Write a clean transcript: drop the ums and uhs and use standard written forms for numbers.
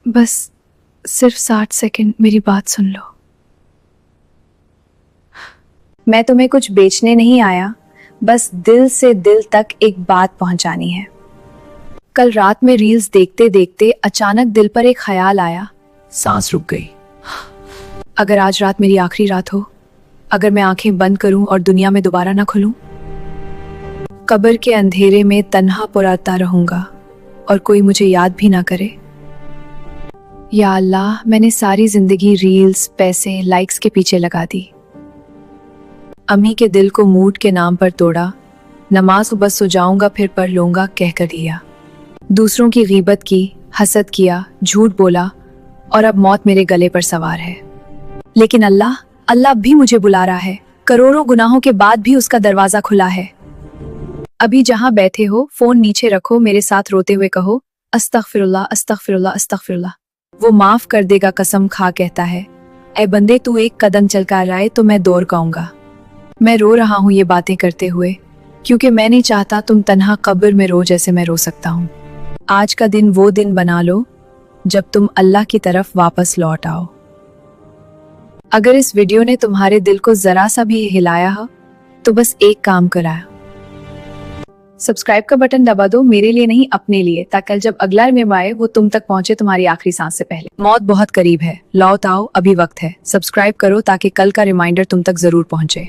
बस सिर्फ 60 सेकंड मेरी बात सुन लो। मैं तुम्हें कुछ बेचने नहीं आया, बस दिल से दिल तक एक बात पहुंचानी है। कल रात में रील्स देखते देखते अचानक दिल पर एक ख्याल आया। सांस रुक गई। अगर आज रात मेरी आखिरी रात हो, अगर मैं आंखें बंद करूं और दुनिया में दोबारा ना खुलूं, कब्र के अंधेरे में तन्हा पुराता रहूंगा और कोई मुझे याद भी ना करे। या अल्लाह, मैंने सारी जिंदगी रील्स, पैसे, लाइक्स के पीछे लगा दी। अम्मी के दिल को मूड के नाम पर तोड़ा। नमाज बस सो जाऊंगा फिर पढ़ लूंगा कहकर दिया। दूसरों की गीबत की, हसद किया, झूठ बोला और अब मौत मेरे गले पर सवार है। लेकिन अल्लाह भी मुझे बुला रहा है। करोड़ों गुनाहों के बाद भी उसका दरवाजा खुला है। अभी जहां बैठे हो फोन नीचे रखो, मेरे साथ रोते हुए कहो, अस्तगफिरुल्लाह अस्तगफिरुल्लाह अस्तगफिरुल्लाह। वो माफ कर देगा कसम खा कहता है, ऐ बंदे तू एक कदम चल कर आए तो मैं दौड़ काऊंगा। मैं रो रहा हूँ ये बातें करते हुए, क्योंकि मैं नहीं चाहता तुम तन्हा कब्र में रो जैसे मैं रो सकता हूँ। आज का दिन वो दिन बना लो जब तुम अल्लाह की तरफ वापस लौट आओ। अगर इस वीडियो ने तुम्हारे दिल को जरा सा भी हिलाया हो तो बस एक काम कराया, सब्सक्राइब का बटन दबा दो, मेरे लिए नहीं अपने लिए, ताकि जब अगला मेम आए वो तुम तक पहुंचे तुम्हारी आखिरी सांस से पहले। मौत बहुत करीब है, लौट आओ, अभी वक्त है। सब्सक्राइब करो ताकि कल का रिमाइंडर तुम तक जरूर पहुंचे।